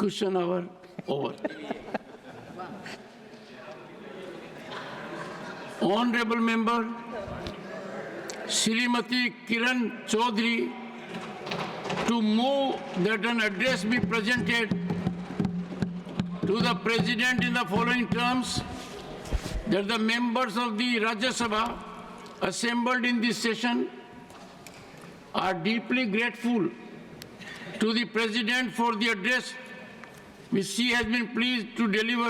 Discussion hour over. Honorable Member Srimati Kiran Chaudhary to move that an address be presented to the President in the following terms: that the members of the Rajya Sabha assembled in this session are deeply grateful to the President for the address which she has been pleased to deliver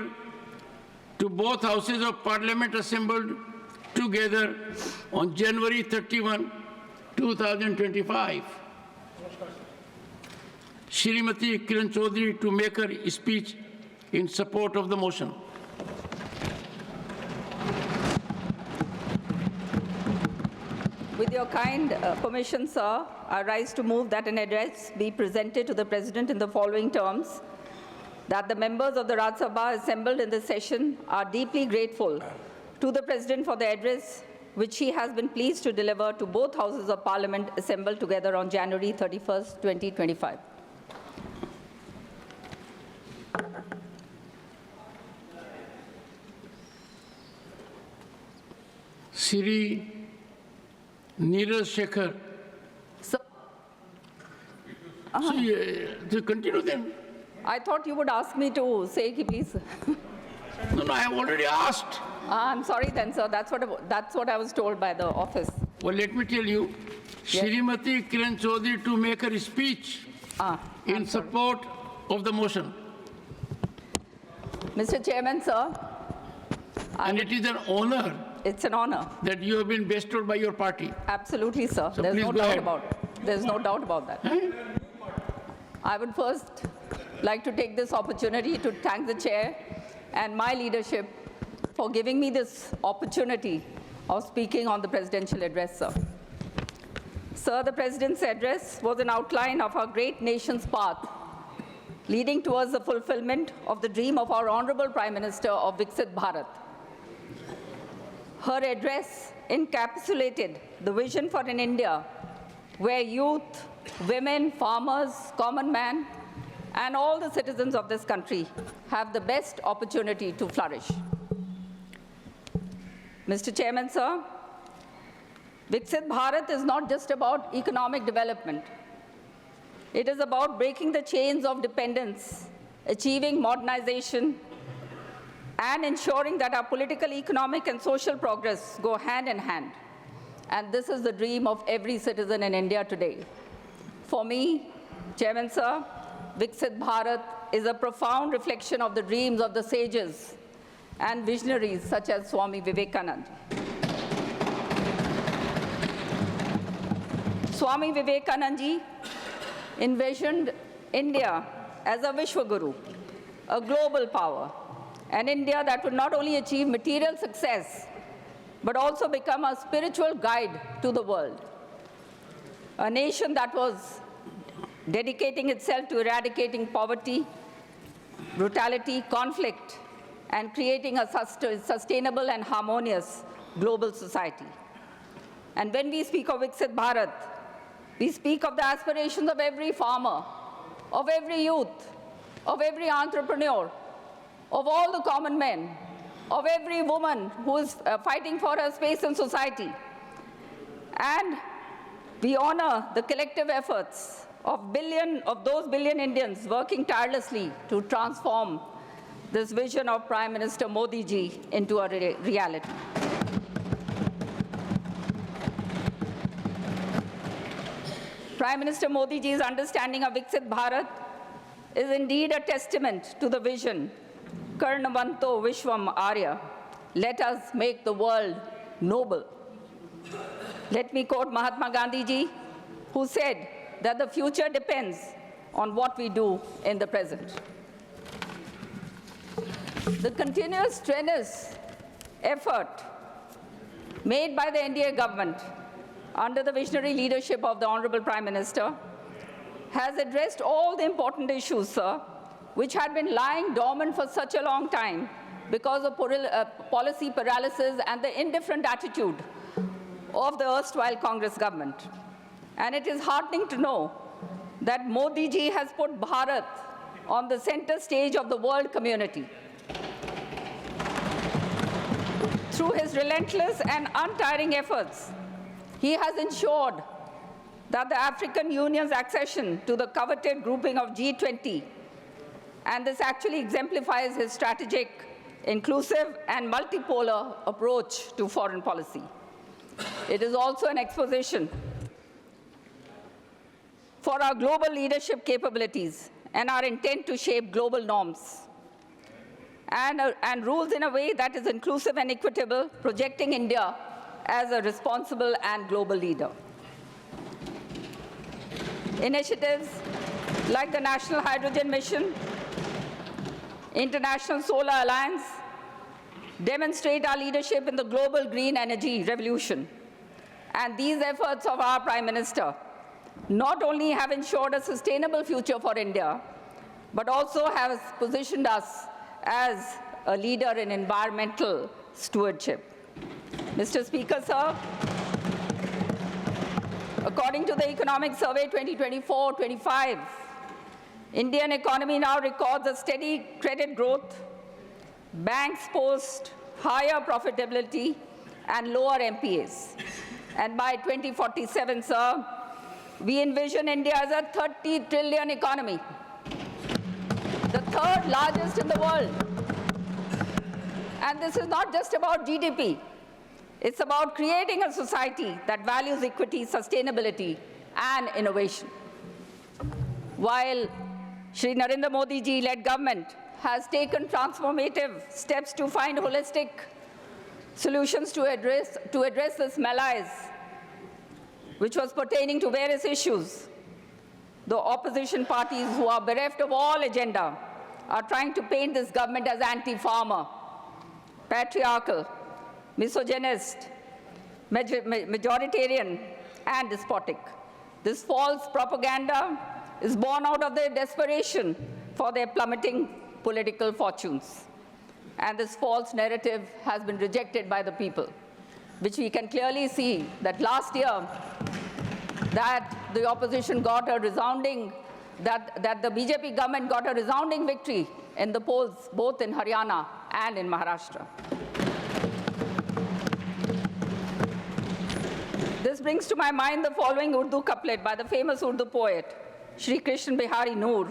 to both houses of Parliament assembled together on January 31, 2025. Shrimati Kiran Chaudhary to make her speech in support of the motion. With your kind permission, sir, I rise to move that an address be presented to the President in the following terms: that the members of the Rajya Sabha assembled in this session are deeply grateful to the President for the address which he has been pleased to deliver to both houses of Parliament assembled together on January 31st, 2025. Sri Neeraj Shekhar. So, To continue then. I thought you would ask me to say, please. No, I have already asked. I'm sorry then, sir. That's what I was told by the office. Well, let me tell you, Yes. Shrimati Kiran Chaudhary to make her speech in support of the motion. Mr. Chairman, sir, And it is an honor it's an honor. that you have been bestowed by your party. Absolutely, sir. So There's please no go doubt ahead. about it. There's no doubt about that. I would first like to take this opportunity to thank the chair and my leadership for giving me this opportunity of speaking on the presidential address, sir. Sir, the President's address was an outline of our great nation's path leading towards the fulfillment of the dream of our Honorable Prime Minister of Viksit Bharat. Her address encapsulated the vision for an India where youth, women, farmers, common man, and all the citizens of this country have the best opportunity to flourish. Mr. Chairman, sir, Viksit Bharat is not just about economic development. It is about breaking the chains of dependence, achieving modernization, and ensuring that our political, economic, and social progress go hand in hand. And this is the dream of every citizen in India today. For me, Chairman, sir, Viksit Bharat is a profound reflection of the dreams of the sages and visionaries such as Swami Vivekananda. Swami Vivekananda ji envisioned India as a Vishwaguru, a global power, an India that would not only achieve material success, but also become a spiritual guide to the world. A nation that was dedicating itself to eradicating poverty, brutality, conflict, and creating a sustainable and harmonious global society. And when we speak of Viksit Bharat, we speak of the aspirations of every farmer, of every youth, of every entrepreneur, of all the common men, of every woman who is fighting for her space in society. And we honor the collective efforts of those billion Indians working tirelessly to transform this vision of Prime Minister Modi ji into a reality. Prime Minister Modi ji's understanding of Viksit Bharat is indeed a testament to the vision, Karnavanto Vishwam Arya, let us make the world noble. Let me quote Mahatma Gandhi ji, who said that the future depends on what we do in the present. The continuous strenuous effort made by the NDA government under the visionary leadership of the Honorable Prime Minister has addressed all the important issues, sir, which had been lying dormant for such a long time because of policy paralysis and the indifferent attitude of the erstwhile Congress government. And it is heartening to know that Modi ji has put Bharat on the center stage of the world community. Through his relentless and untiring efforts, he has ensured that the African Union's accession to the coveted grouping of G20, and this actually exemplifies his strategic, inclusive, and multipolar approach to foreign policy. It is also an exposition for our global leadership capabilities and our intent to shape global norms and rules in a way that is inclusive and equitable, projecting India as a responsible and global leader. Initiatives like the National Hydrogen Mission, International Solar Alliance, demonstrate our leadership in the global green energy revolution. And these efforts of our Prime Minister not only have ensured a sustainable future for India, but also have positioned us as a leader in environmental stewardship. Mr. Speaker, sir, according to the Economic Survey 2024-25, Indian economy now records a steady credit growth, banks post higher profitability and lower NPAs. And by 2047, sir, we envision India as a 30 trillion economy, the third largest in the world. And this is not just about GDP. It's about creating a society that values equity, sustainability, and innovation. While Shri Narendra Modi ji-led government has taken transformative steps to find holistic solutions to address this malaise, which was pertaining to various issues, the opposition parties who are bereft of all agenda are trying to paint this government as anti-farmer, patriarchal, misogynist, majoritarian, and despotic. This false propaganda is born out of their desperation for their plummeting political fortunes. And this false narrative has been rejected by the people, which we can clearly see that last year that the opposition got a resounding, that the BJP government got a resounding victory in the polls, both in Haryana and in Maharashtra. This brings to my mind the following Urdu couplet by the famous Urdu poet, Shri Krishna Bihari Noor.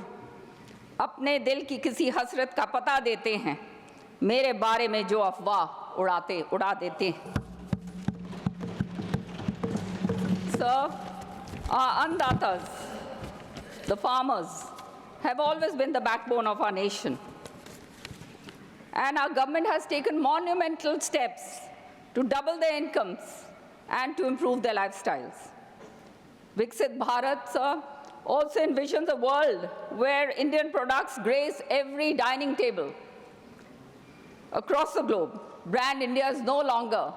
अपने दिल की किसी हसरत का पता देते हैं, मेरे बारे में जो अफवाह उड़ा देते हैं. Sir, our andatas, the farmers, have always been the backbone of our nation. And our government has taken monumental steps to double their incomes and to improve their lifestyles. Viksit Bharat, sir, also envisions a world where Indian products grace every dining table across the globe. Brand India is no longer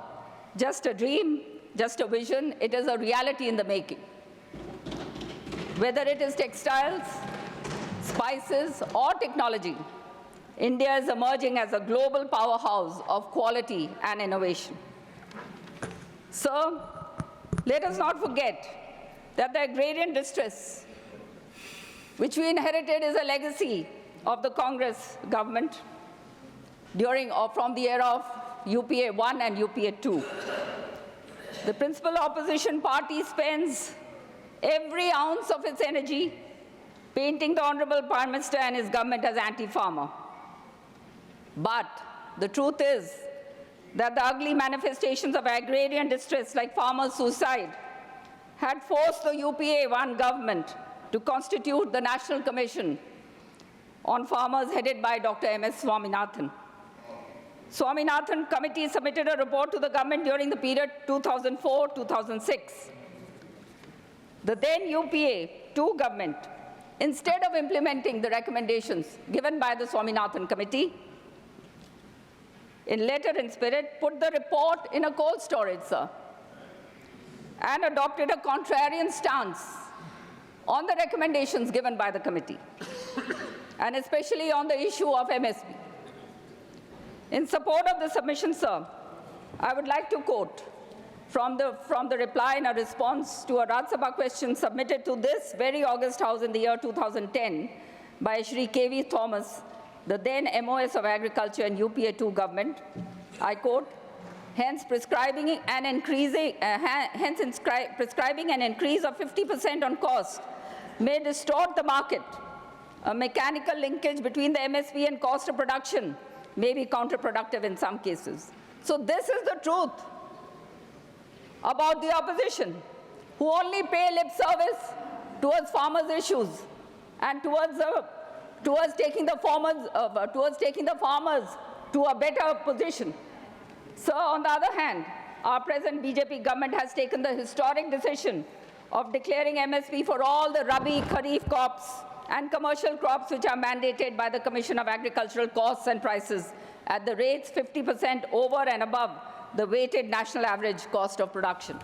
just a dream, just a vision, it is a reality in the making. Whether it is textiles, spices, or technology, India is emerging as a global powerhouse of quality and innovation. So, let us not forget that the agrarian distress, which we inherited, is a legacy of the Congress government during or from the era of UPA 1 and UPA 2. The principal opposition party spends every ounce of its energy painting the Honorable Prime Minister and his government as anti-farmer. But the truth is that the ugly manifestations of agrarian distress like farmer suicide had forced the UPA 1 government to constitute the National Commission on Farmers headed by Dr. M.S. Swaminathan. Swaminathan Committee submitted a report to the government during the period 2004-2006. The then UPA 2 government, instead of implementing the recommendations given by the Swaminathan Committee, in letter and spirit, put the report in a cold storage, sir, and adopted a contrarian stance on the recommendations given by the committee, and especially on the issue of MSP. In support of the submission, sir, I would like to quote from the reply in a response to a Rajya Sabha question submitted to this very August House in the year 2010 by Shri K.V. Thomas, the then MOS of Agriculture and UPA 2 government. I quote, hence prescribing an increase of 50% on cost may distort the market. A mechanical linkage between the MSP and cost of production may be counterproductive in some cases. So this is the truth about the opposition, who only pay lip service towards farmers' issues and towards taking the farmers to a better position. So, on the other hand, our present BJP government has taken the historic decision of declaring MSP for all the Rabi, Kharif crops and commercial crops which are mandated by the Commission of Agricultural Costs and Prices at the rates 50% over and above the weighted national average cost of production.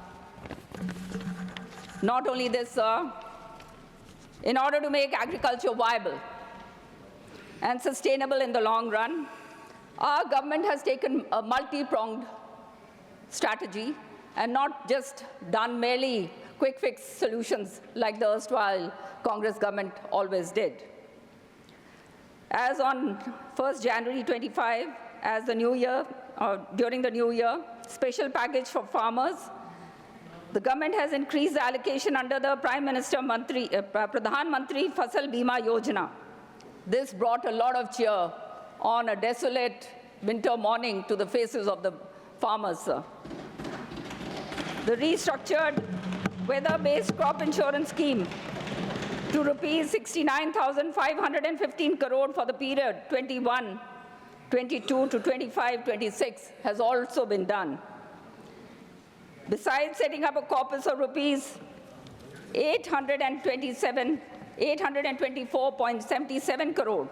Not only this, in order to make agriculture viable and sustainable in the long run, our government has taken a multi-pronged strategy and not just done merely quick fix solutions like the erstwhile Congress government always did. As on 1st January 25, as the new year, during the new year, special package for farmers, the government has increased the allocation under the Prime Minister Pradhan Mantri Fasal Bima Yojana. This brought a lot of cheer on a desolate winter morning to the faces of the farmers, sir. The restructured weather-based crop insurance scheme to rupees 69,515 crore for the period 21-22 to 25-26 has also been done. Besides setting up a corpus of rupees 824.77 crore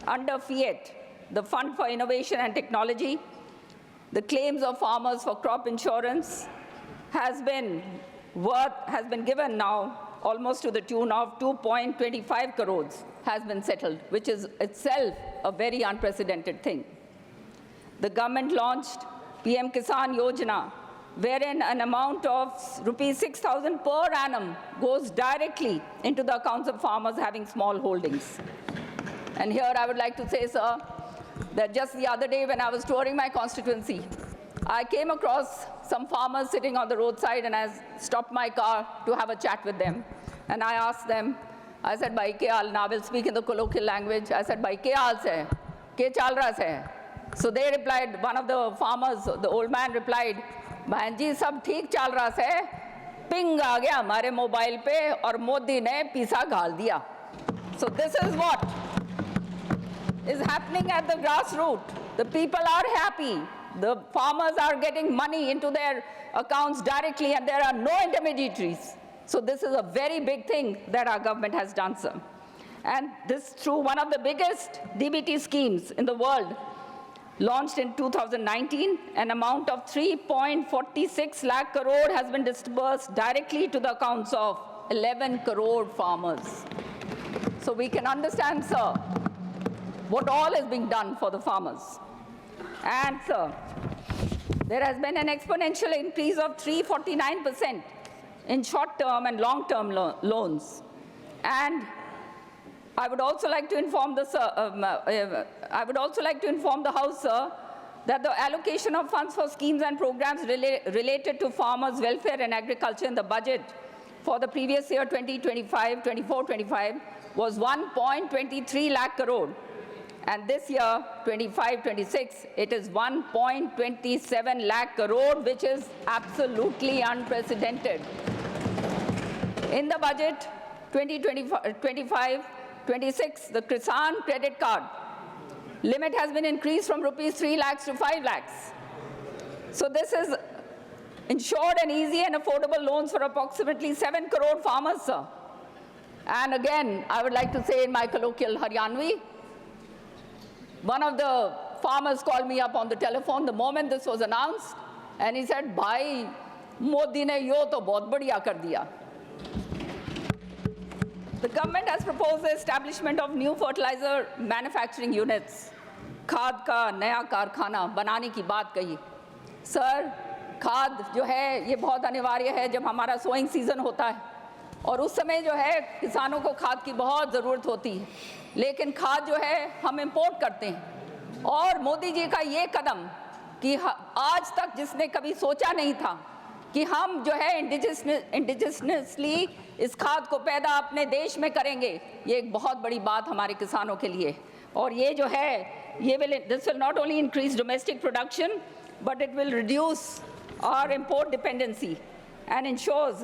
under FIAT, the Fund for Innovation and Technology, the claims of farmers for crop insurance has been given now almost to the tune of 2.25 crores has been settled, which is itself a very unprecedented thing. The government launched PM Kisan Yojana, wherein an amount of rupees 6,000 per annum goes directly into the accounts of farmers having small holdings. And here I would like to say, sir, that just the other day when I was touring my constituency, I came across some farmers sitting on the roadside, and I stopped my car to have a chat with them. And I asked them, I said, "Bhai ke haal?" Now I will speak in the colloquial language. I said, "Bhai ke haal se? Ke chal raha se?" So they replied, one of the farmers, the old man replied, "Bhai ji, sab theek chal raha se. Ping aa gaya hamare mobile pe aur Modi ne pisa ghal diya." So this is what is happening at the grassroots. The people are happy. The farmers are getting money into their accounts directly, and there are no intermediaries. So this is a very big thing that our government has done, sir. And this through one of the biggest DBT schemes in the world, launched in 2019, an amount of 3.46 lakh crore has been disbursed directly to the accounts of 11 crore farmers. So we can understand, sir, what all is being done for the farmers. And, sir, there has been an exponential increase of 349% in short-term and long-term loans. And I would also like to inform the House, sir, that the allocation of funds for schemes and programs related to farmers' welfare and agriculture in the budget for the previous year 24-25 was 1.23 lakh crore. And this year, 25-26, it is 1.27 lakh crore, which is absolutely unprecedented. In the budget 2025-26, the Kisan credit card limit has been increased from rupees 3 lakhs to 5 lakhs. So this is ensured and easy and affordable loans for approximately 7 crore farmers, sir. And again, I would like to say in my colloquial Haryanvi, one of the farmers called me up on the telephone the moment this was announced, and he said, "Bhai, Modi ne yo to bahut badhiya kar diya." The government has proposed the establishment of new fertilizer manufacturing units. खाद का नया कारखाना बनाने की बात कही. Sir, खाद जो है ये बहुत अनिवार्य है जब हमारा सोइंग सीजन होता है. और उस समय जो है किसानों को खाद की बहुत ज़रूरत होती है, लेकिन खाद जो है हम इंपोर्ट करते हैं। और मोदी जी का ये कदम कि आज तक जिसने कभी सोचा नहीं था कि हम जो है इंडिजिनसली इस खाद को पैदा अपने देश में करेंगे, ये एक बहुत बड़ी बात हमारे किसानों के लिए। और ये जो है this will not only increase domestic production, but it will reduce our import dependency and ensure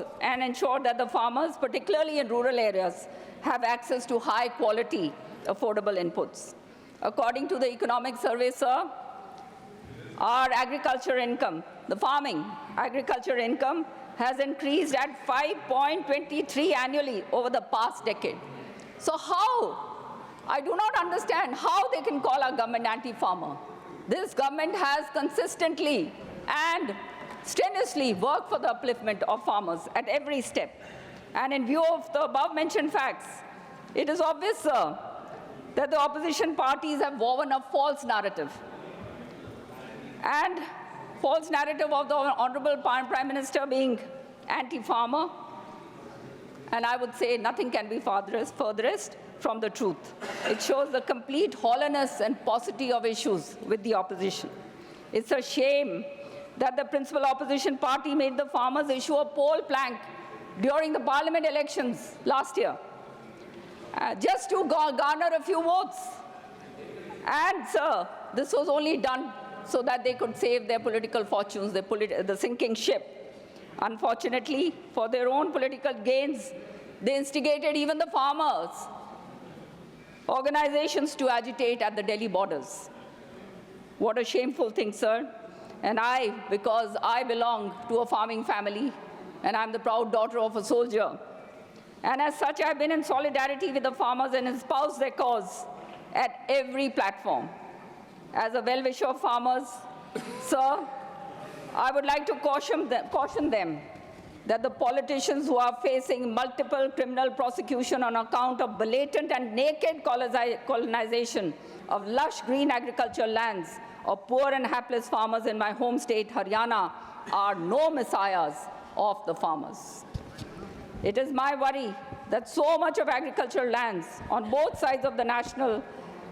that the farmers, particularly in rural areas, have access to high quality, affordable inputs. According to the economic survey, sir, our agriculture income, the farming agriculture income, has increased at 5.23 annually over the past decade. So how? I do not understand how they can call our government anti-farmer. This government has consistently and strenuously worked for the upliftment of farmers at every step. And in view of the above-mentioned facts, it is obvious, sir, that the opposition parties have woven a false narrative. And false narrative of the Honorable Prime Minister being anti-farmer, and I would say nothing can be furthest from the truth. It shows the complete hollowness and paucity of issues with the opposition. It's a shame that the principal opposition party made the farmers issue a poll plank during the parliament elections last year, just to garner a few votes. And, sir, this was only done so that they could save their political fortunes, the sinking ship. Unfortunately, for their own political gains, they instigated even the farmers' organizations to agitate at the Delhi borders. What a shameful thing, sir. And because I belong to a farming family, and I'm the proud daughter of a soldier, and as such, I've been in solidarity with the farmers and espoused their cause at every platform. As a well-wisher of farmers, sir, I would like to caution them that the politicians who are facing multiple criminal prosecution on account of blatant and naked colonization of lush green agricultural lands of poor and hapless farmers in my home state, Haryana, are no messiahs of the farmers. It is my worry that so much of agricultural lands on both sides of the national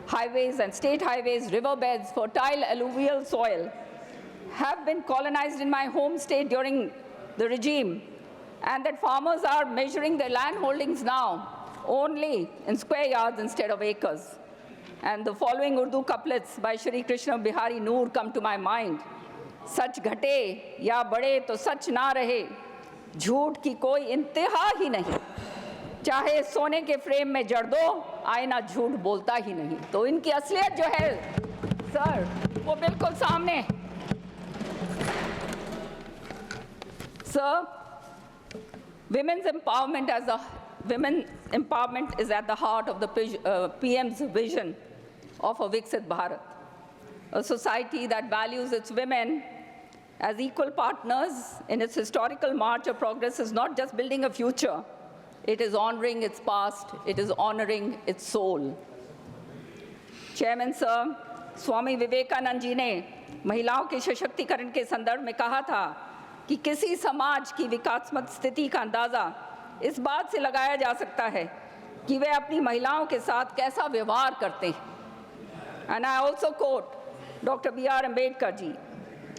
highways and state highways, riverbeds, fertile alluvial soil, have been colonized in my home state during the regime, and that farmers are measuring their land holdings now only in square yards instead of acres. And the following Urdu couplets by Shri Krishna Bihari Noor come to my mind. Sach ghate ya bade to sach na rahe, झूठ की कोई इंतहा ही नहीं, चाहे सोने के frame में जड़ दो, आईना झूठ बोलता ही नहीं. तो इनकी असलियत जो है सर, वो बिल्कुल सामने. Sir, women's empowerment is at the heart of the PM's vision of a Viksit Bharat, a society that values its women as equal partners in its historical march of progress. Is not just building a future, it is honoring its past, it is honoring its soul. Chairman, sir, Swami Vivekanand ji ने महिलाओं के सशक्तिकरण के संदर्भ में कहा था कि किसी समाज की विकासात्मक स्थिति का अंदाज़ा इस बात से लगाया जा सकता है कि वे अपनी महिलाओं के साथ कैसा व्यवहार करते हैं. And I also quote Dr. B.R. Ambedkar ji,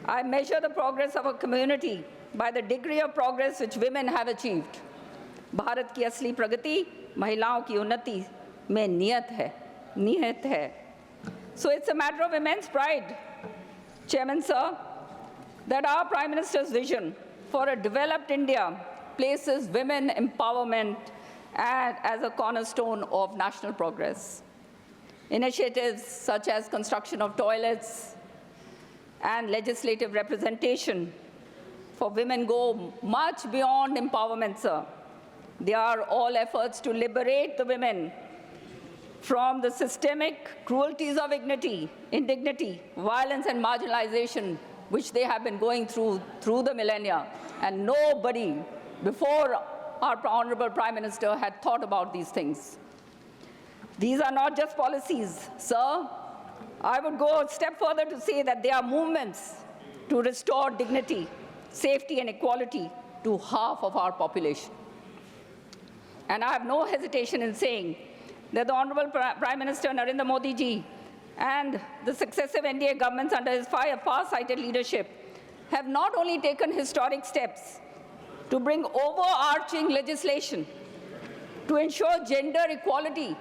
I measure the progress of a community by the degree of progress which women have achieved. Bharat की असली प्रगति महिलाओं की उन्नति में निहित है. So it's a matter of immense pride, Chairman, sir, that our Prime Minister's vision for a developed India places women empowerment as a cornerstone of national progress. Initiatives such as construction of toilets and legislative representation for women go much beyond empowerment, sir. They are all efforts to liberate the women from the systemic cruelties of indignity, violence, and marginalization which they have been going through the millennia. And nobody before our Honorable Prime Minister had thought about these things. These are not just policies, sir. I would go a step further to say that they are movements to restore dignity, safety, and equality to half of our population. And I have no hesitation in saying that the Honorable Prime Minister Narendra Modi ji and the successive NDA governments under his far-sighted leadership have not only taken historic steps to bring overarching legislation to ensure gender equality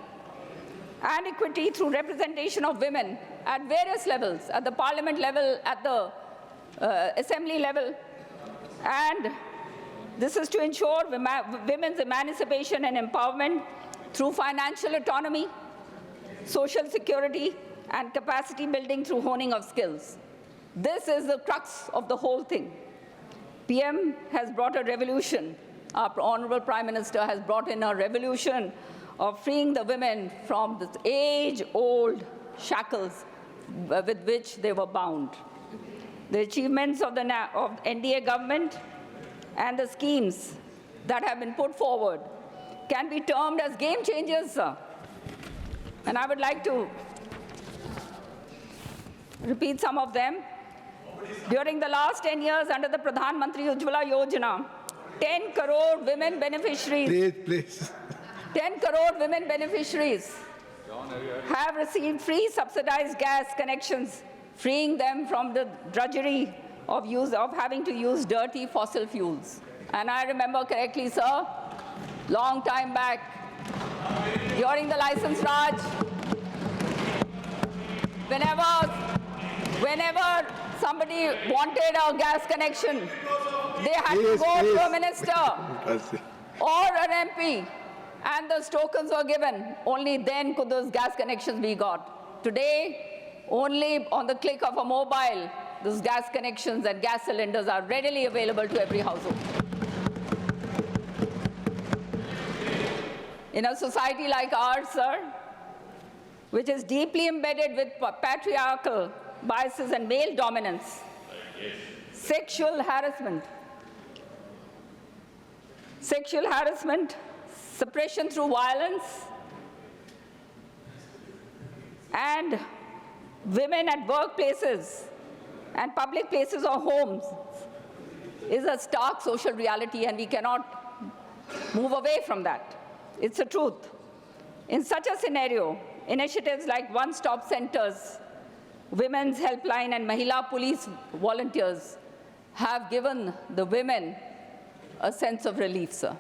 and equity through representation of women at various levels, at the parliament level, at the assembly level, and this is to ensure women's emancipation and empowerment through financial autonomy, social security, and capacity building through honing of skills. This is the crux of the whole thing. PM has brought a revolution. Our Honorable Prime Minister has brought in a revolution of freeing the women from the age-old shackles with which they were bound. The achievements of the NDA government and the schemes that have been put forward can be termed as game changers, sir. And I would like to repeat some of them. During the last 10 years under the Pradhan Mantri Ujjwala Yojana, 10 crore women beneficiaries, Please. 10 crore women beneficiaries have received free subsidized gas connections, freeing them from the drudgery of having to use dirty fossil fuels. And I remember correctly, sir, long time back, during the license Raj, whenever somebody wanted a gas connection, they had to go to a minister or an MP, and those tokens were given. Only then could those gas connections be got. Today, only on the click of a mobile, those gas connections and gas cylinders are readily available to every household. In a society like ours, sir, which is deeply embedded with patriarchal biases and male dominance, sexual harassment, suppression through violence, and women at workplaces and public places or homes is a stark social reality, and we cannot move away from that. It's the truth. In such a scenario, initiatives like one-stop centers, women's helpline, and Mahila police volunteers have given the women a sense of relief, sir.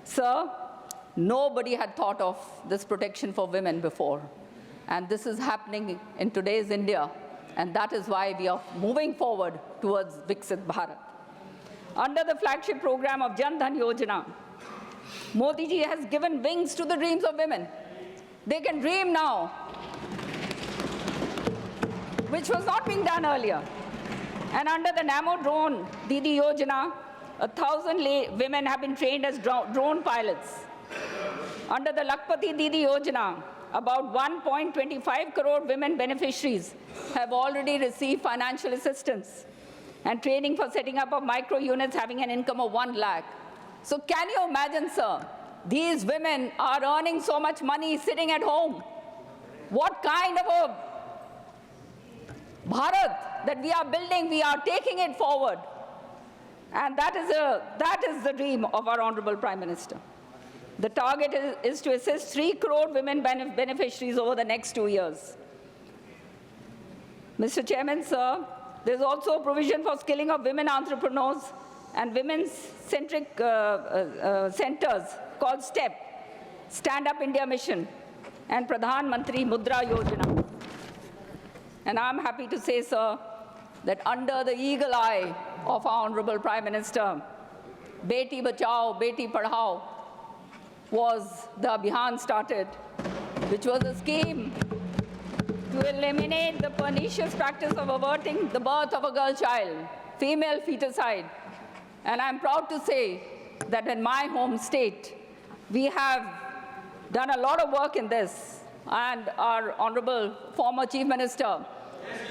Sir, nobody had thought of this protection for women before. And this is happening in today's India. And that is why we are moving forward towards Viksit Bharat. Under the flagship program of Jan Dhan Yojana, Modi ji has given wings to the dreams of women. They can dream now, which was not being done earlier. And under the Namo Drone Didi Yojana, 1,000 women have been trained as drone pilots. Under the Lakpati Didi Yojana, about 1.25 crore women beneficiaries have already received financial assistance and training for setting up of micro units having an income of 1 lakh. So can you imagine, sir, these women are earning so much money sitting at home. What kind of a Bharat that we are building, we are taking it forward. And that is the dream of our Honorable Prime Minister. The target is to assist 3 crore women beneficiaries over the next 2 years. Mr. Chairman, sir, there's also a provision for skilling of women entrepreneurs and women's centric centers called STEP, Stand Up India Mission, and Pradhan Mantri Mudra Yojana. And I'm happy to say, sir, that under the eagle eye of our Honorable Prime Minister, Beti Bachao, Beti Padhao was the Abhiyan started, which was a scheme to eliminate the pernicious practice of averting the birth of a girl child, female feticide. And I'm proud to say that in my home state, we have done a lot of work in this. And our Honorable former Chief Minister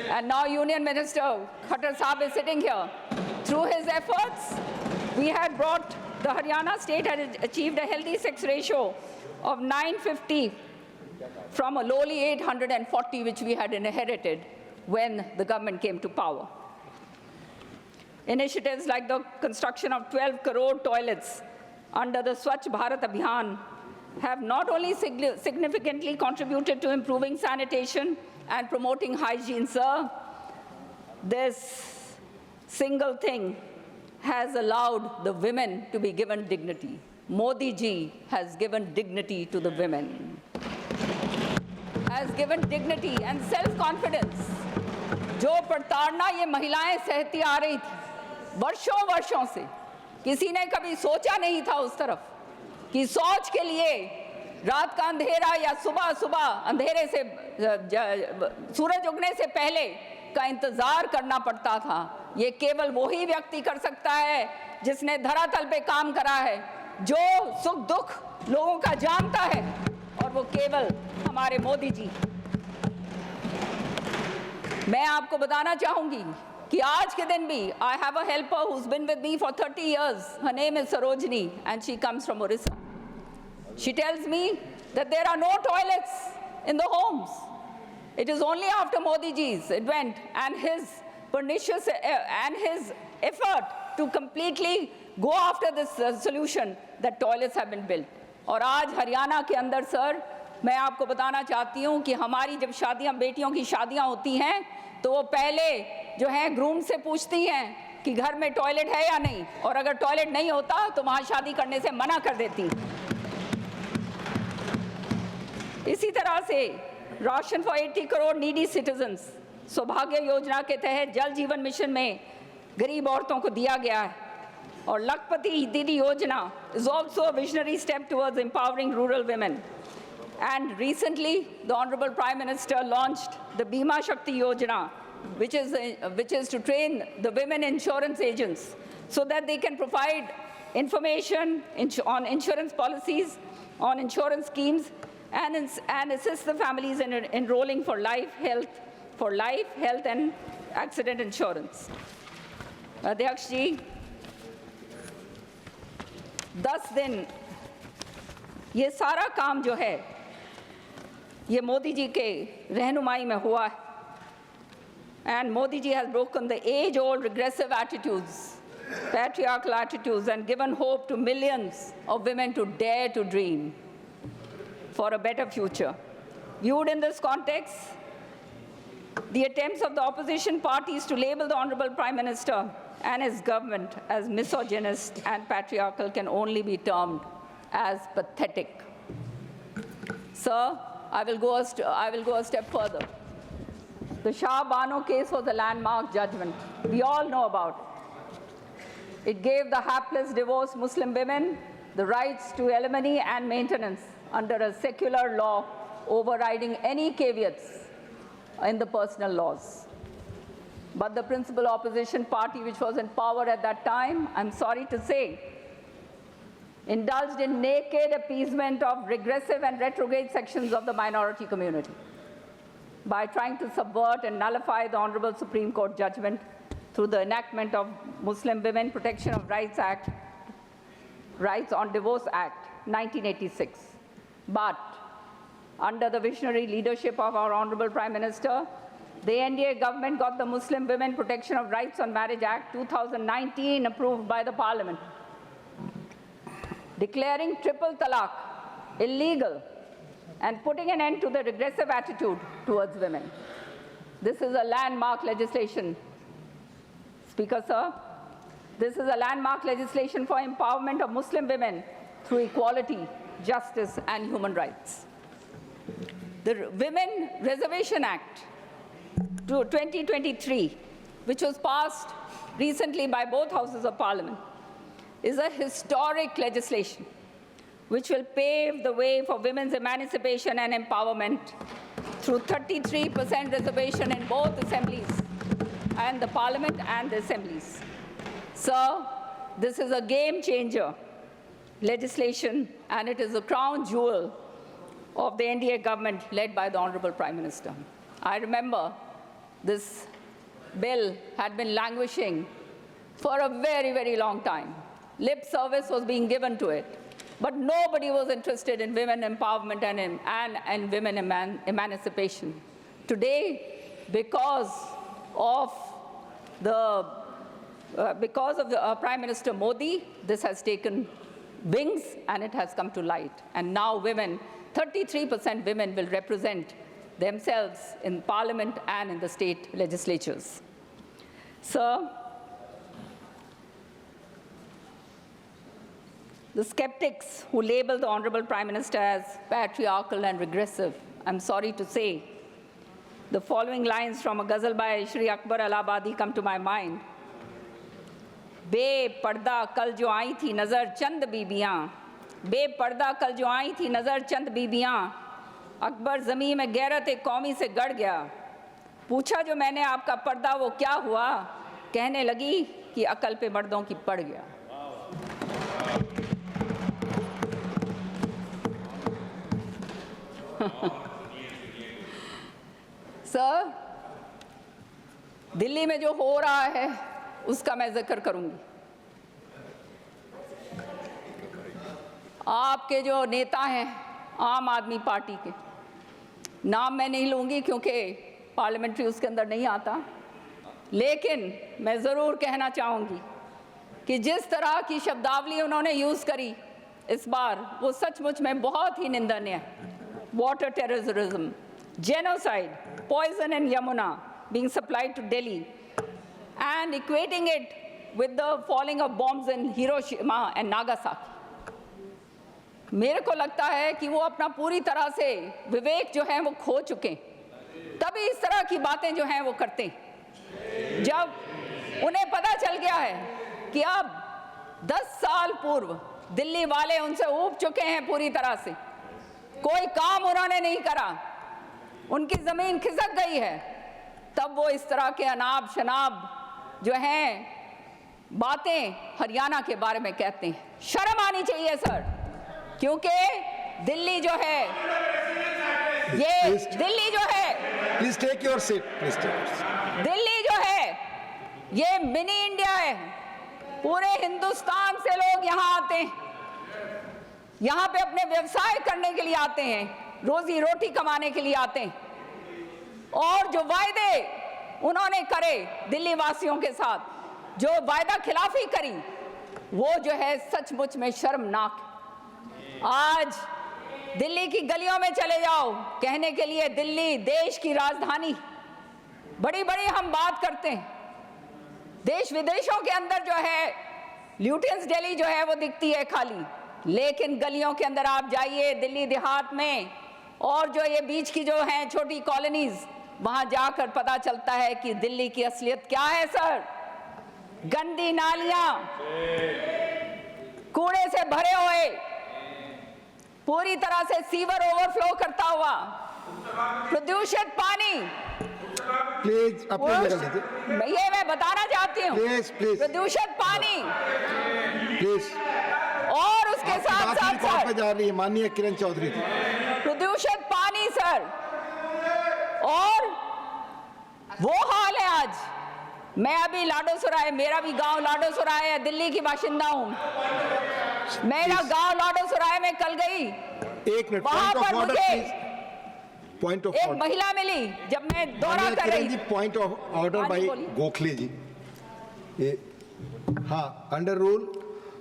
and now Union Minister, Khattar Saab, is sitting here. Through his efforts, we had brought, the Haryana state had achieved a healthy sex ratio of 950 from a lowly 840, which we had inherited when the government came to power. Initiatives like the construction of 12 crore toilets under the Swachh Bharat Abhiyan have not only significantly contributed to improving sanitation and promoting hygiene, sir, this single thing has allowed the women to be given dignity. Modi ji has given dignity to the women, has given dignity and self-confidence. जो प्रताड़ना ये महिलाएं सहती आ रही थी वर्षों वर्षों से, किसी ने कभी सोचा नहीं था उस तरफ कि सोच के लिए रात का अंधेरा या सुबह सुबह अंधेरे से सूरज उगने से पहले का इंतजार करना पड़ता था। ये केवल वही व्यक्ति कर सकता है जिसने धरातल पे काम करा है, जो सुख दुख लोगों का जानता है, और वो केवल हमारे मोदी जी। मैं आपको बताना चाहूंगी कि आज के दिन भी I have a helper who's been with me for 30 years. Her name is Sarojini and she comes from Orissa. She tells me that there are no toilets in the homes. It is only after Modi ji's advent and his pernicious and his effort to completely go after this solution that toilets have been built. और आज हरियाणा के अंदर sir मैं आपको बताना चाहती हूँ कि हमारी जब शादियाँ बेटियों की शादियाँ होती हैं तो वो पहले जो है ग्रूम से पूछती हैं कि घर में टॉयलेट है या नहीं, और अगर टॉयलेट नहीं होता तो वहाँ शादी करने से मना कर देती। इसी तरह से ration for 80 crore needy citizens सौभाग्य योजना के तहत जल जीवन मिशन में गरीब औरतों को दिया गया है, और लखपति दीदी योजना is also a visionary step towards empowering rural women. And recently, the Honorable Prime Minister launched the Bima Shakti Yojana, which is to train the women insurance agents so that they can provide information on insurance policies, on insurance schemes, and assist the families in enrolling for life, health, and accident insurance. अध्यक्ष जी, 10 दिन ये सारा काम जो है ये मोदी जी के रहनुमाई में हुआ है, and Modi ji has broken the age-old regressive attitudes, patriarchal attitudes, and given hope to millions of women to dare to dream for a better future. Viewed in this context, the attempts of the opposition parties to label the Honorable Prime Minister and his government as misogynist and patriarchal can only be termed as pathetic. Sir, I will go a step further. The Shah Bano case was a landmark judgment. We all know about it. It gave the hapless divorced Muslim women the rights to alimony and maintenance under a secular law overriding any caveats in the personal laws. But the principal opposition party, which was in power at that time, I'm sorry to say, indulged in naked appeasement of regressive and retrograde sections of the minority community by trying to subvert and nullify the Honorable Supreme Court judgment through the enactment of Muslim Women Protection of Rights Act, Rights on Divorce Act, 1986. But under the visionary leadership of our Honorable Prime Minister, the NDA government got the Muslim Women Protection of Rights on Marriage Act 2019 approved by the Parliament, declaring triple talaq illegal and putting an end to the regressive attitude towards women. This is a landmark legislation. Speaker, sir, this is a landmark legislation for empowerment of Muslim women through equality, justice, and human rights. The Women Reservation Act 2023, which was passed recently by both houses of Parliament, is a historic legislation which will pave the way for women's emancipation and empowerment through 33% reservation in both assemblies, and the Parliament and the assemblies. Sir, this is a game-changer legislation, and it is a crown jewel of the NDA government led by the Honorable Prime Minister. I remember this bill had been languishing for a very, very long time. Lip service was being given to it, but nobody was interested in women empowerment and women emancipation. Today, because of the Prime Minister Modi, this has taken wings, and it has come to light. And now women, 33% women will represent themselves in parliament and in the state legislatures. Sir, the skeptics who label the Honorable Prime Minister as patriarchal and regressive, I'm sorry to say, the following lines from a ghazal by Shri Akbar Allahabadi come to my mind. बेपर्दा कल जो आई थी नज़र चंद बीबियाँ, बेपर्दा कल जो आई थी नज़र चंद बीबियाँ, अकबर ज़मीं में गैरत एक कौमी से गड़ गया, पूछा जो मैंने आपका पर्दा वो क्या हुआ, कहने लगी कि अकल पे मर्दों की पड़ गया। सर, दिल्ली में जो हो रहा है उसका मैं जिक्र करूंगी। आपके जो नेता हैं आम आदमी पार्टी के, नाम मैं नहीं लूंगी क्योंकि पार्लियामेंट्री उसके अंदर नहीं आता, लेकिन मैं ज़रूर कहना चाहूँगी कि जिस तरह की शब्दावली उन्होंने यूज़ करी इस बार, वो सचमुच में बहुत ही निंदनीय है। Water terrorism, genocide, poison in Yamuna being supplied to Delhi, and equating it with the falling of bombs in Hiroshima and Nagasaki. मेरे को लगता है कि वो अपना पूरी तरह से विवेक जो है वो खो चुके, तभी इस तरह की बातें जो हैं वो करते हैं। जब उन्हें पता चल गया है कि अब 10 साल पूर्व दिल्ली वाले उनसे ऊब चुके हैं पूरी तरह से, कोई काम उन्होंने नहीं करा, उनकी ज़मीन खिसक गई है, तब वो इस तरह के अनाब शनाब जो हैं बातें हरियाणा के बारे में कहते हैं। शर्म आनी चाहिए सर, क्योंकि दिल्ली जो है ये दिल्ली जो है please take your seat, please take. Delhi जो है ये मिनी इंडिया है। पूरे हिंदुस्तान से लोग यहाँ आते हैं, यहाँ पे अपने व्यवसाय करने के लिए आते हैं, रोजी रोटी कमाने के लिए आते हैं, और जो वायदे उन्होंने करे दिल्ली वासियों के साथ, जो वायदा खिलाफी करी, वो जो है सचमुच में शर्मनाक। आज दिल्ली की गलियों में चले जाओ, कहने के लिए दिल्ली देश की राजधानी, बड़ी बड़ी हम बात करते हैं, देश विदेशों के अंदर जो है ल्यूटियंस दिल्ली जो है वो दिखती है खाली, लेकिन गलियों के अंदर आप जाइए दिल्ली देहात में, और जो ये बीच की जो हैं छोटी कॉलोनीज, वहां जाकर पता चलता है कि दिल्ली की असलियत क्या है सर। गंदी नालियां, कूड़े से भरे हुए, पूरी तरह से सीवर ओवरफ्लो करता हुआ, प्रदूषित पानी। प्लीज अपनी जगह लीजिए। ये मैं बताना चाहती हूँ, प्लीज प्लीज प्रदूषित पानी, प्लीज। और उसके साथ साथ पे जा रही है माननीय किरण चौधरी जी। प्रदूषित पानी सर, और वो हाल है आज। मैं अभी लाडोसराय, मेरा भी गांव लाडोसराय है, दिल्ली की बाशिंदा हूँ, मेरा गांव लाडोसराय में कल गई, एक मिनट, वहां पर मुझे पॉइंट ऑफ एक महिला मिली जब मैं दौरा कर रही थी। Point of order by Gokhale ji. हाँ, under rule.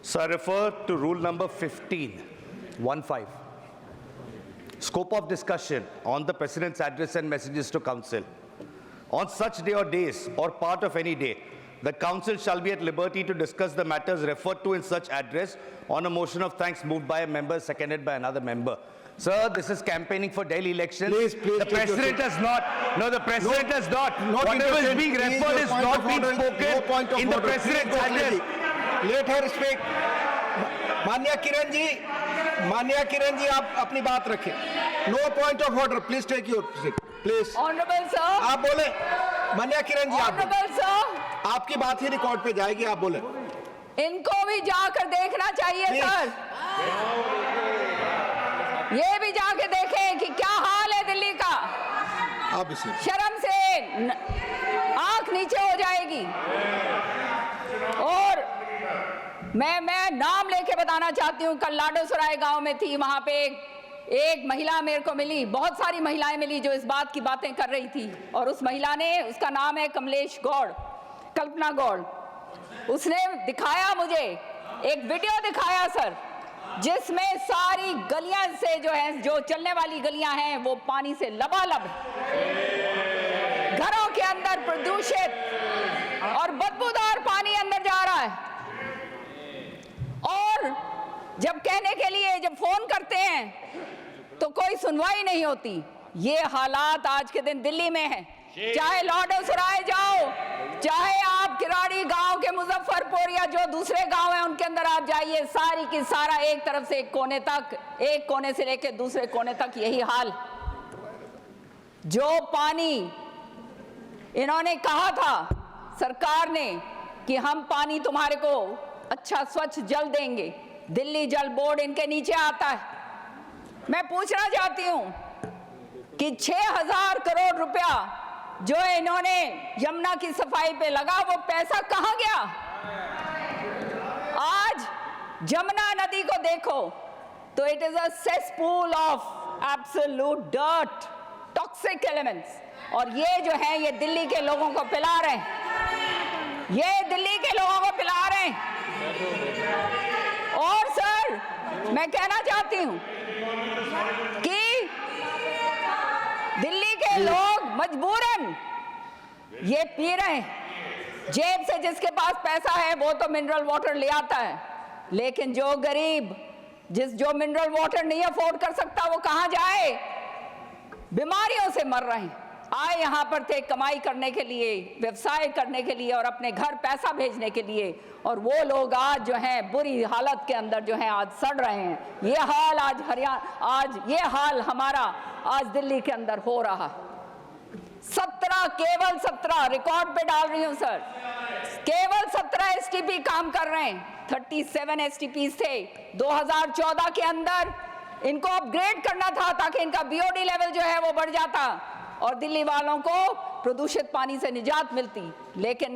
So I refer to rule number 15, 15. Scope of discussion on the President's address and messages to Council. On such day or days or part of any day, the Council shall be at liberty to discuss the matters referred to in such address on a motion of thanks moved by a member, seconded by another member. Sir, this is campaigning for Delhi elections. Please, please. The President has not. No, the President has not. Whatever is being referred is not being spoken in the President's address. Let her speak. माननीय किरण जी आप अपनी बात रखें। No point of order, please take your seat, please. Honourable sir, आप बोले। माननीय Kiran ji, honourable sir, आपकी बात ही रिकॉर्ड पे जाएगी, आप बोले। इनको भी जाकर देखना चाहिए सर, ये भी जाके देखें कि क्या हाल है दिल्ली का। आप इसे शर्म से आंख नीचे हो जाएगी। और मैं नाम लेके बताना चाहती हूँ, कल लाडोसराय गांव में थी, वहां पे एक महिला मेरे को मिली, बहुत सारी महिलाएं मिली जो इस बात की बातें कर रही थी, और उस महिला ने, उसका नाम है कमलेश गौड़, कल्पना गौड़, उसने दिखाया मुझे एक वीडियो दिखाया सर, जिसमें सारी गलियां से जो है, जो चलने वाली गलियां हैं वो पानी से लबालब, घरों के अंदर प्रदूषित और बदबूदार पानी अंदर जा रहा है। और जब कहने के लिए जब फोन करते हैं तो कोई सुनवाई नहीं होती। ये हालात आज के दिन दिल्ली में है। चाहे लौडोसराय जाओ, चाहे आप किराड़ी गांव के मुजफ्फरपुर या जो दूसरे गांव हैं उनके अंदर आप जाइए, सारी की सारा एक तरफ से एक कोने तक, एक कोने से लेकर दूसरे कोने तक यही हाल। जो पानी इन्होंने कहा था सरकार ने कि हम पानी तुम्हारे को अच्छा स्वच्छ जल देंगे, दिल्ली जल बोर्ड इनके नीचे आता है। मैं पूछना चाहती हूं कि 6,000 करोड़ रुपया जो इन्होंने यमुना की सफाई पे लगा, वो पैसा कहां गया? आज जमुना नदी को देखो तो it is a cesspool of absolute dirt, toxic elements, और ये जो है ये दिल्ली के लोगों को पिला रहे हैं, ये दिल्ली के लोगों को पिला रहे हैं। और सर मैं कहना चाहती हूं कि दिल्ली के लोग मजबूरन ये पी रहे हैं। जेब से जिसके पास पैसा है वो तो मिनरल वाटर ले आता है, लेकिन जो गरीब जो मिनरल वाटर नहीं अफोर्ड कर सकता वो कहां जाए? बीमारियों से मर रहे हैं। आए यहाँ पर थे कमाई करने के लिए, व्यवसाय करने के लिए और अपने घर पैसा भेजने के लिए, और वो लोग आज जो हैं बुरी हालत के अंदर जो हैं आज सड़ रहे हैं। ये हाल आज आज ये हाल हमारा आज दिल्ली के अंदर हो रहा। 17 केवल 17 रिकॉर्ड पे डाल रही हूं सर, केवल 17 एसटीपी काम कर रहे हैं। 37 एसटीपी थे 2014 के अंदर। इनको अपग्रेड करना था ताकि इनका बीओडी लेवल जो है वो बढ़ जाता और दिल्ली वालों को प्रदूषित पानी से निजात मिलती, लेकिन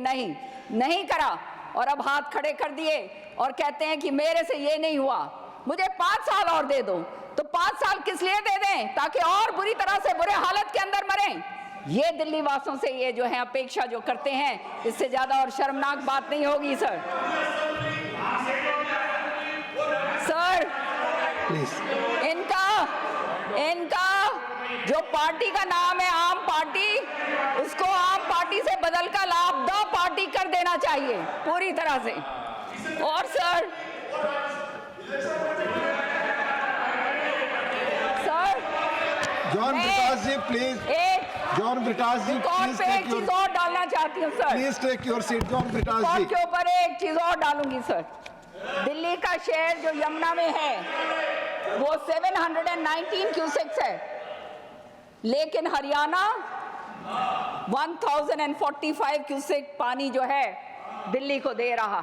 नहीं करा और अब हाथ खड़े कर दिए और कहते हैं कि मेरे से ये नहीं हुआ, मुझे 5 साल और दे दो। तो 5 साल किस लिए दे दें? ताकि और बुरी तरह से बुरे हालत के अंदर मरें। ये दिल्ली वासियों से ये जो है अपेक्षा जो करते हैं, इससे ज्यादा और शर्मनाक बात नहीं होगी सर। सर इनका जो पार्टी का नाम है आम पार्टी, उसको आम पार्टी से बदलकर लापता पार्टी कर देना चाहिए पूरी तरह से। और sir John Brittas ji please, John Brittas ji please एक चीज और डालना चाहती हूँ sir, please take your seat. John Brittas ji के ऊपर एक चीज और डालूंगी सर। दिल्ली का शेयर जो यमुना में है वो 719 क्यूसेक्स है, लेकिन हरियाणा 1045 क्यूसेक पानी जो है दिल्ली को दे रहा,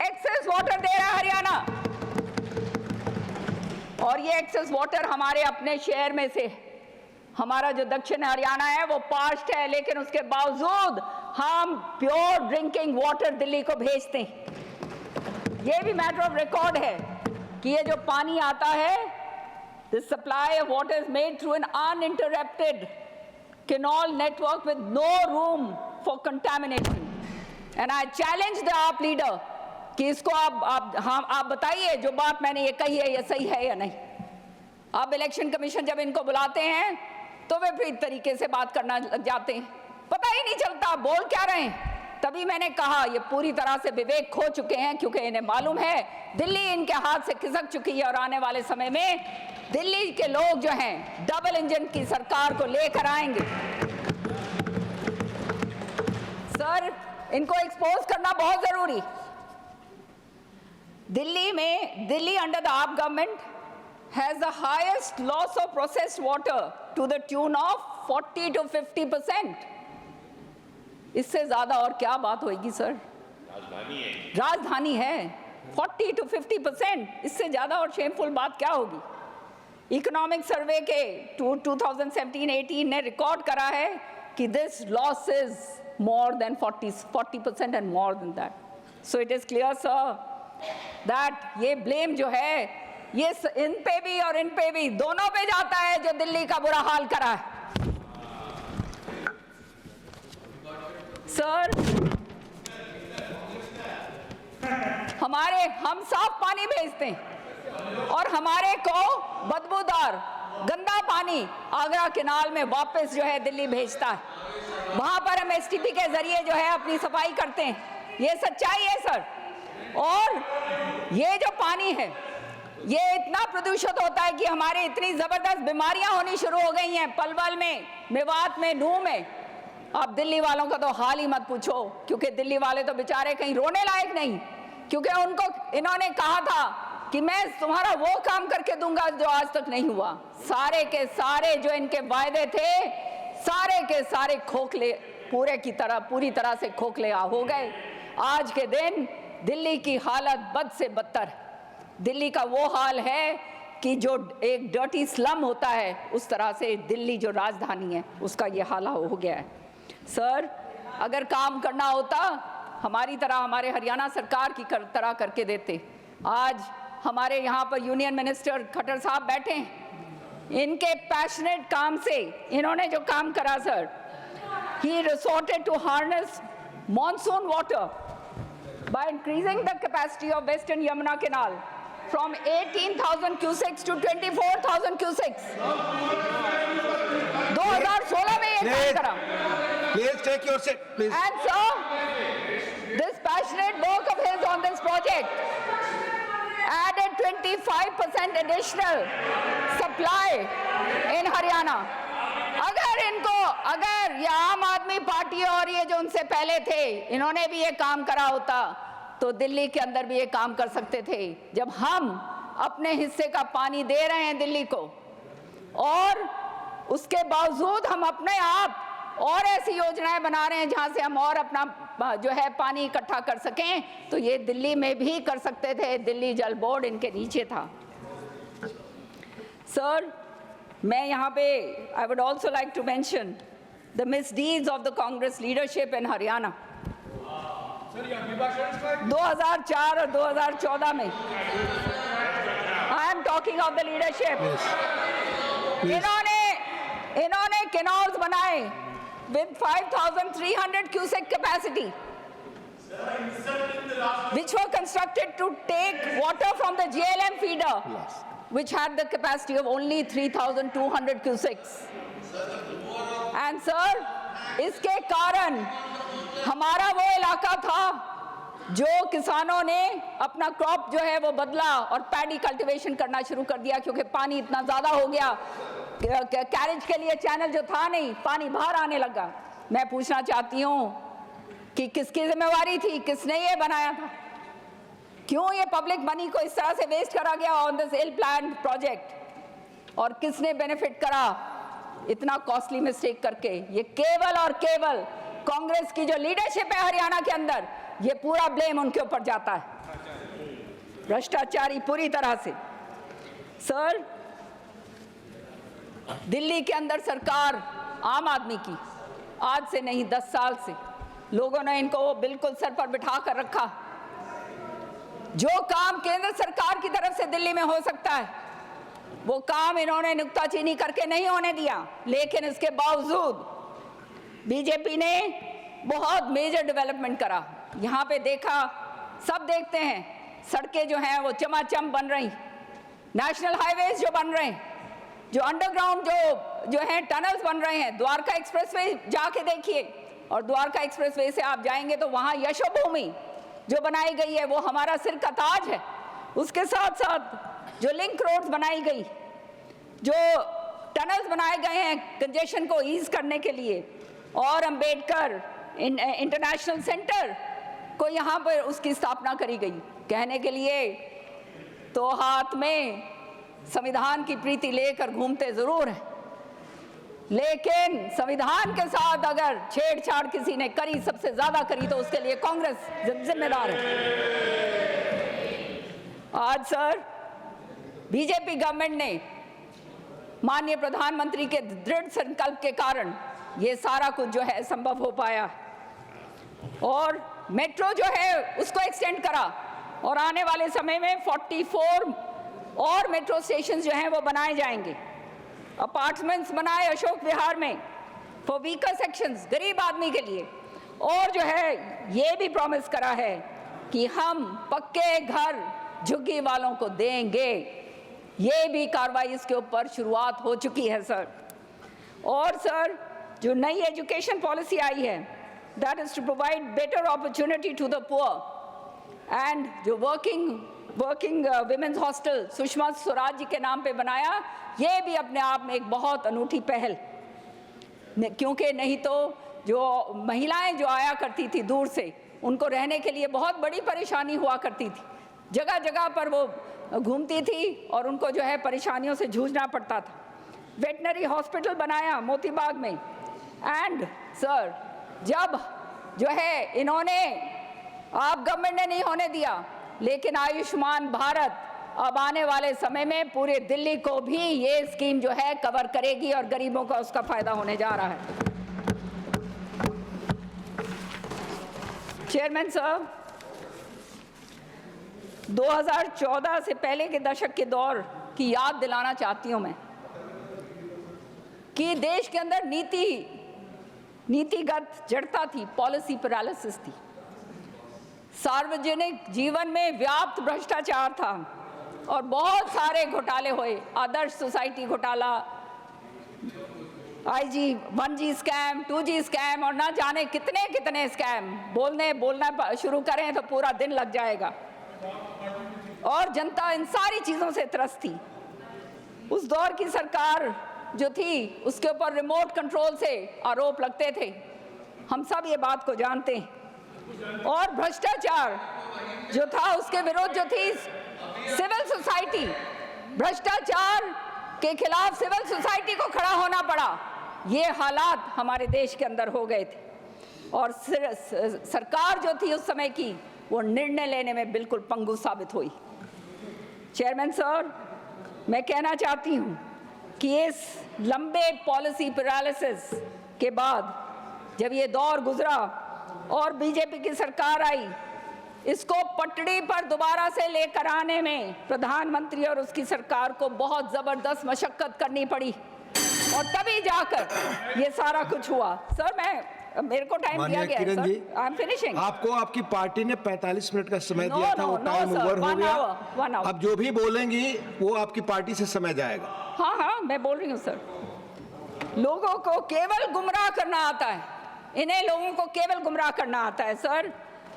एक्सेस वाटर दे रहा है हरियाणा। और ये एक्सेस वाटर हमारे अपने शहर में से, हमारा जो दक्षिण हरियाणा है वो पार्श्ड है, लेकिन उसके बावजूद हम प्योर ड्रिंकिंग वाटर दिल्ली को भेजते हैं। ये भी मैटर ऑफ रिकॉर्ड है कि ये जो पानी आता है, the supply of water is made through an uninterrupted canal network with no room for contamination. And I challenge the AAP leader कि इसको आप बताइए जो बात मैंने ये कही है ये सही है या नहीं। अब इलेक्शन कमीशन जब इनको बुलाते हैं तो वे फिर तरीके से बात करना लग जाते हैं, पता ही नहीं चलता बोल क्या रहे हैं। तभी मैंने कहा ये पूरी तरह से विवेक खो चुके हैं, क्योंकि इन्हें मालूम है दिल्ली इनके हाथ से खिसक चुकी है और आने वाले समय में दिल्ली के लोग जो हैं डबल इंजन की सरकार को लेकर आएंगे। सर इनको एक्सपोज करना बहुत जरूरी। Delhi under the AAP government has the highest loss of processed water to the tune of 40 to 50%। इससे ज्यादा और क्या बात होगी सर? राजधानी है 40 to 50%, इससे ज्यादा और शेमफुल बात क्या होगी? इकोनॉमिक सर्वे के 2017-18 ने रिकॉर्ड करा है कि this loss is more than 40% and more than that. So it is clear sir that ये ब्लेम जो है ये इन पे भी और इन पे भी दोनों पे जाता है जो दिल्ली का बुरा हाल करा है। सर हम साफ पानी भेजते हैं, और हमारे को बदबूदार गंदा पानी आगरा केनाल में वापस जो है दिल्ली भेजता है। वहां पर हम एसटीपी के जरिए जो है अपनी सफाई करते हैं। ये सच्चाई है सर। और ये जो पानी है ये इतना प्रदूषित होता है कि हमारे इतनी जबरदस्त बीमारियां होनी शुरू हो गई हैं, पलवल में, मेवात में, नूह में। अब दिल्ली वालों का तो हाल ही मत पूछो, क्योंकि दिल्ली वाले तो बेचारे कहीं रोने लायक नहीं, क्योंकि उनको इन्होंने कहा था कि मैं तुम्हारा वो काम करके दूंगा जो आज तक नहीं हुआ। सारे के सारे जो इनके वायदे थे, सारे के सारे खोखले पूरी तरह से खोखले हो गए। आज के दिन दिल्ली की हालत बद से बदतर है। दिल्ली का वो हाल है कि जो एक डर्टी स्लम होता है उस तरह से दिल्ली जो राजधानी है उसका ये हाल हो गया है। सर, अगर काम करना होता हमारी तरह, हमारे हरियाणा सरकार की तरह करके देते। आज हमारे यहाँ पर यूनियन मिनिस्टर खट्टर साहब बैठे हैं, इनके पैशनेट काम से इन्होंने जो काम करा sir, he resorted to harness monsoon water by increasing the capacity of Western Yamuna Canal from 18,000 cusecs to 24,000 cusecs. 2016 में ये काम करा। Please take your seat, please. And so, this passionate work of his on this project added 25% additional supply in Haryana. अगर ये आम आदमी party और ये जो उनसे पहले थे, इन्होंने भी ये काम करा होता तो दिल्ली के अंदर भी ये काम कर सकते थे। जब हम अपने हिस्से का पानी दे रहे हैं दिल्ली को और उसके बावजूद हम अपने आप और ऐसी योजनाएं बना रहे हैं जहां से हम और अपना जो है पानी इकट्ठा कर सकें, तो ये दिल्ली में भी कर सकते थे। दिल्ली जल बोर्ड इनके नीचे था। सर, मैं यहाँ पे I would also like to mention the misdeeds of the Congress leadership in Haryana. 2004 और 2014 में, I am talking of the leadership, इन्होंने कैनाल्स बनाए with 5,300 cubic capacity, which were constructed to take water from the JLM feeder, which had the capacity of only 3,200 cubics. And sir, इसके कारण हमारा वो इलाका था जो किसानों ने अपना क्रॉप जो है वो बदला और पैडी कल्टीवेशन करना शुरू कर दिया, क्योंकि पानी इतना ज़्यादा हो गया, कैरेज के लिए चैनल जो था नहीं, पानी बाहर आने लगा। मैं पूछना चाहती हूँ कि किसकी जिम्मेवारी थी, किसने ये बनाया था, क्यों ये पब्लिक मनी को इस तरह से वेस्ट करा गया on this ill planned project, और किसने बेनिफिट करा इतना कॉस्टली मिस्टेक करके? ये केवल और केवल कांग्रेस की जो लीडरशिप है हरियाणा के अंदर, ये पूरा ब्लेम उनके ऊपर जाता है, भ्रष्टाचारी पूरी तरह से। सर, दिल्ली के अंदर सरकार आम आदमी की आज से नहीं 10 साल से लोगों ने इनको बिल्कुल सर पर बिठा कर रखा। जो काम केंद्र सरकार की तरफ से दिल्ली में हो सकता है वो काम इन्होंने नुक्ताचीनी करके नहीं होने दिया, लेकिन इसके बावजूद बीजेपी ने बहुत मेजर डेवलपमेंट करा। यहाँ पे देखा, सब देखते हैं, सड़कें जो हैं वो चमाचम बन रही, नेशनल हाईवेज जो बन रहे हैं, जो अंडरग्राउंड जो है टनल्स बन रहे हैं। द्वारका एक्सप्रेसवे जाके देखिए, और द्वारका एक्सप्रेसवे से आप जाएंगे तो वहाँ यशोभूमि जो बनाई गई है वो हमारा सिर का ताज है। उसके साथ साथ जो लिंक रोड्स बनाई गई, जो टनल्स बनाए गए हैं कंजेशन को ईज करने के लिए, और अंबेडकर इंटरनेशनल सेंटर को यहाँ पर उसकी स्थापना करी गई। कहने के लिए तो हाथ में संविधान की प्रीति लेकर घूमते जरूर हैं, लेकिन संविधान के साथ अगर छेड़छाड़ किसी ने करी, सबसे ज्यादा करी, तो उसके लिए कांग्रेस जिम्मेदार है। आज सर, बीजेपी गवर्नमेंट ने माननीय प्रधानमंत्री के दृढ़ संकल्प के कारण ये सारा कुछ जो है संभव हो पाया, और मेट्रो जो है उसको एक्सटेंड करा, और आने वाले समय में 44 और मेट्रो स्टेशन जो हैं वो बनाए जाएंगे। अपार्टमेंट्स बनाए अशोक विहार में फॉर वीकर सेक्शंस, गरीब आदमी के लिए, और जो है ये भी प्रॉमिस करा है कि हम पक्के घर झुग्गी वालों को देंगे। ये भी कार्रवाई इसके ऊपर शुरुआत हो चुकी है सर। और सर, जो नई एजुकेशन पॉलिसी आई है, that is to provide better opportunity to the poor, and जो working womens hostel Sushma Swaraj ji के नाम पे बनाया, ये भी अपने आप में एक बहुत अनूठी पहल, क्योंकि नहीं तो जो महिलाएं जो आया करती थी दूर से, उनको रहने के लिए बहुत बड़ी परेशानी हुआ करती थी। जगह जगह पर वो घूमती थी और उनको जो है परेशानियों से जूझना पड़ता था। वेटनरी हॉस्पिटल बनाया मोती बाग में। एंड सर, जब जो है इन्होंने, आप गवर्नमेंट ने नहीं होने दिया, लेकिन आयुष्मान भारत अब आने वाले समय में पूरे दिल्ली को भी ये स्कीम जो है कवर करेगी और गरीबों का उसका फायदा होने जा रहा है। चेयरमैन साहब, 2014 से पहले के दशक के दौर की याद दिलाना चाहती हूं मैं कि देश के अंदर नीतिगत जड़ता थी, पॉलिसी पैरालिसिस थी, सार्वजनिक जीवन में व्याप्त भ्रष्टाचार था और बहुत सारे घोटाले हुए। आदर्श सोसाइटी घोटाला, IG 1G scam, 2G scam और ना जाने कितने कितने स्कैम। बोलना शुरू करें तो पूरा दिन लग जाएगा। और जनता इन सारी चीज़ों से त्रस्त थी। उस दौर की सरकार जो थी, उसके ऊपर रिमोट कंट्रोल से आरोप लगते थे। हम सब ये बात को जानते हैं। और भ्रष्टाचार जो था, उसके विरुद्ध जो थी सिविल सोसाइटी, भ्रष्टाचार के खिलाफ सिविल सोसाइटी को खड़ा होना पड़ा। ये हालात हमारे देश के अंदर हो गए थे और सरकार जो थी उस समय की, वो निर्णय लेने में बिल्कुल पंगु साबित हुई। चेयरमैन सर, मैं कहना चाहती हूँ कि इस लंबे पॉलिसी पैरालिसिस के बाद जब ये दौर गुजरा और बीजेपी की सरकार आई, इसको पटड़ी पर दोबारा से लेकर आने में प्रधानमंत्री और उसकी सरकार को बहुत जबरदस्त मशक्कत करनी पड़ी और तभी जाकर ये सारा कुछ हुआ। सर, मेरे को टाइम दिया गया है सर, आई एम फिनिशिंग। आपको आपकी पार्टी ने 45 मिनट का समय दिया था, वो टाइम ओवर हो गया। अब जो भी बोलेंगी वो आपकी पार्टी से समय जाएगा। हाँ, मैं बोल रही हूँ सर। लोगों को केवल गुमराह करना आता है, इन्हें लोगों को केवल गुमराह करना आता है सर।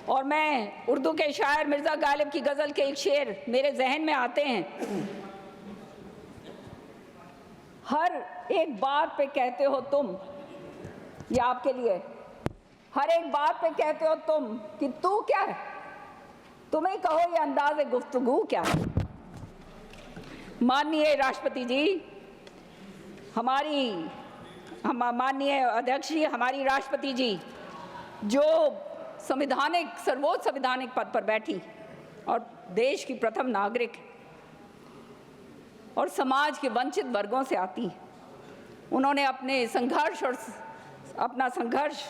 और मैं उर्दू के शायर मिर्जा गालिब की गजल के एक शेर मेरे जहन में आते हैं। हर एक बात पे कहते हो तुम, ये आपके लिए, हर एक बात पे कहते हो तुम कि तू क्या है, तुम ही कहो ये अंदाज़े गुफ्तगू क्या है। माननीय राष्ट्रपति जी, माननीय अध्यक्ष जी, हमारी राष्ट्रपति जी जो सर्वोच्च संविधानिक पद पर बैठी और देश की प्रथम नागरिक और समाज के वंचित वर्गों से आती, उन्होंने अपने अपना संघर्ष,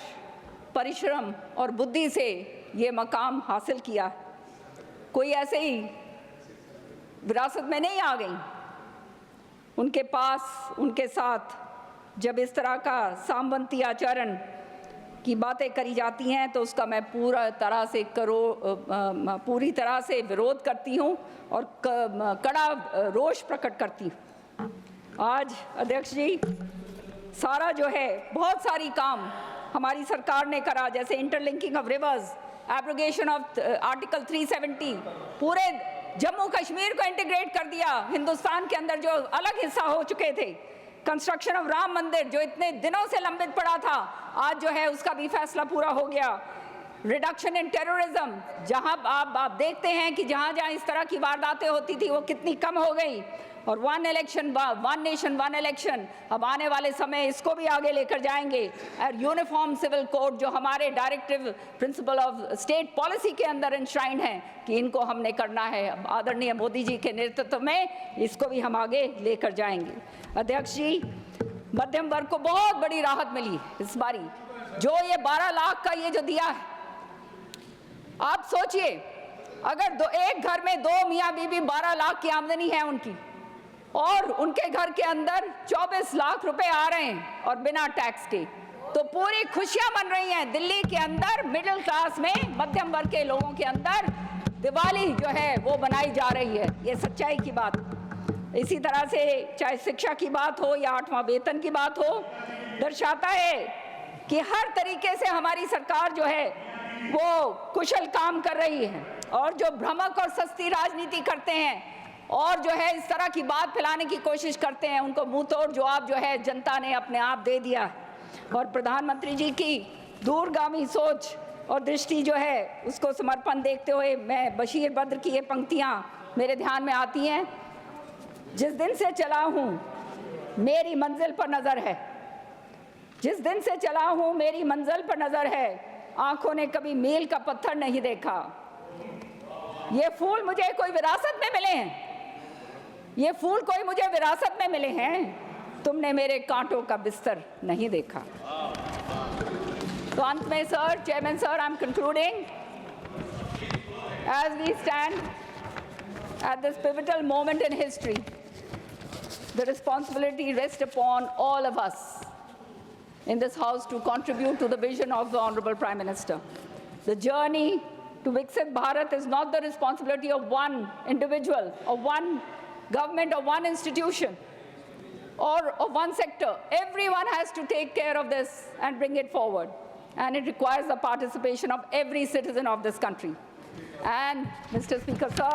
परिश्रम और बुद्धि से ये मकाम हासिल किया। कोई ऐसे ही विरासत में नहीं आ गई। उनके पास, उनके साथ जब इस तरह का सामंती आचरण की बातें करी जाती हैं तो उसका मैं पूरी तरह से विरोध करती हूं और कड़ा रोष प्रकट करती हूं। आज अध्यक्ष जी, सारा जो है, बहुत सारी काम हमारी सरकार ने करा, जैसे interlinking of reverse, abrogation of article 370, पूरे जम्मू कश्मीर को इंटीग्रेट कर दिया हिंदुस्तान के अंदर जो अलग हिस्सा हो चुके थे। कंस्ट्रक्शन ऑफ राम मंदिर जो इतने दिनों से लंबित पड़ा था, आज जो है उसका भी फैसला पूरा हो गया। रिडक्शन इन टेररिज्म, जहां आप देखते हैं कि जहां जहां इस तरह की वारदातें होती थी वो कितनी कम हो गई। और वन नेशन वन इलेक्शन, अब आने वाले समय इसको भी आगे लेकर जाएंगे। और यूनिफॉर्म सिविल कोड जो हमारे directive principle of state policy के अंदर इंश्राइंड है कि इनको हमने करना है, आदरणीय मोदी जी के नेतृत्व में इसको भी हम आगे लेकर जाएंगे। अध्यक्ष जी, मध्यम वर्ग को बहुत बड़ी राहत मिली इस बारी, जो ये 12 लाख का ये जो दिया है। आप सोचिए, अगर एक घर में 2 मियाँ बीवी 12 लाख की आमदनी है उनकी, और उनके घर के अंदर 24 लाख रुपए आ रहे हैं और बिना टैक्स के, तो पूरी खुशियां बन रही हैं दिल्ली के अंदर। मिडिल क्लास में, मध्यम वर्ग के लोगों के अंदर दिवाली जो है वो बनाई जा रही है। ये सच्चाई की बात। इसी तरह से चाहे शिक्षा की बात हो या 8वां वेतन की बात हो, दर्शाता है कि हर तरीके से हमारी सरकार जो है वो कुशल काम कर रही है। और जो भ्रमक और सस्ती राजनीति करते हैं और जो है इस तरह की बात फैलाने की कोशिश करते हैं, उनको मुंह तोड़ जवाब जो है जनता ने अपने आप दे दिया। और प्रधानमंत्री जी की दूरगामी सोच और दृष्टि जो है उसको समर्पण देखते हुए मैं बशीर बद्र की ये पंक्तियां मेरे ध्यान में आती हैं। जिस दिन से चला हूँ मेरी मंजिल पर नजर है, जिस दिन से चला हूँ मेरी मंजिल पर नजर है, आंखों ने कभी मील का पत्थर नहीं देखा। ये फूल मुझे कोई विरासत में मिले हैं, ये फूल कोई मुझे विरासत में मिले हैं, तुमने मेरे कांटों का बिस्तर नहीं देखा। तो अंत में sir, chairman sir, I am concluding. As we stand at this pivotal moment in history, the responsibility rests upon all of us in this House to contribute to the vision of the Honorable Prime Minister. The journey to Viksit Bharat is not the responsibility of one individual, of one government, or one institution, or of one sector. Everyone has to take care of this and bring it forward. And it requires the participation of every citizen of this country. And, Mr. Speaker, sir,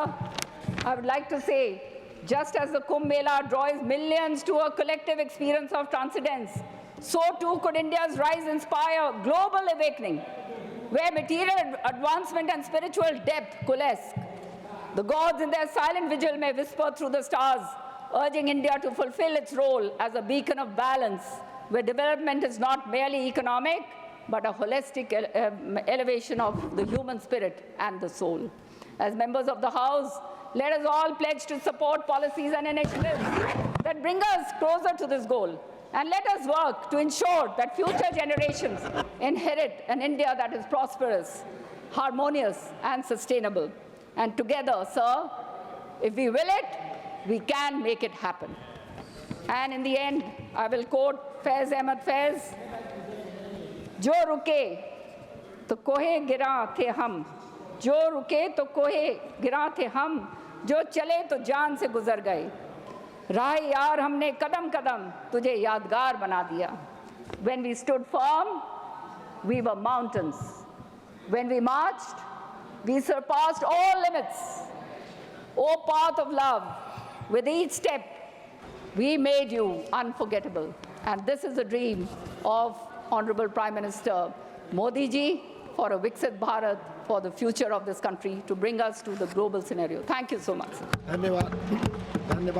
I would like to say, just as the Kumbh Mela draws millions to a collective experience of transcendence, so too could India's rise inspire global awakening, where material advancement and spiritual depth coalesce. The gods in their silent vigil may whisper through the stars, urging India to fulfill its role as a beacon of balance, where development is not merely economic, but a holistic elevation of the human spirit and the soul. As members of the House, let us all pledge to support policies and initiatives that bring us closer to this goal. And let us work to ensure that future generations inherit an India that is prosperous, harmonious, and sustainable. And together, sir, if we will it, we can make it happen. And in the end, I will quote Faiz Ahmad Faiz, जो रुके तो कोहे गिरा थे हम, जो रुके तो कोहे गिरा थे हम, जो चले तो जान से गुजर गए, राह यार हमने कदम कदम तुझे यादगार बना दिया. When we stood firm, we were mountains. When we marched, we surpassed all limits. O path of love, with each step, we made you unforgettable. And this is the dream of Honorable Prime Minister Modi ji for a Viksit Bharat, for the future of this country, to bring us to the global scenario. Thank you so much. धन्यवाद. धन्यवाद.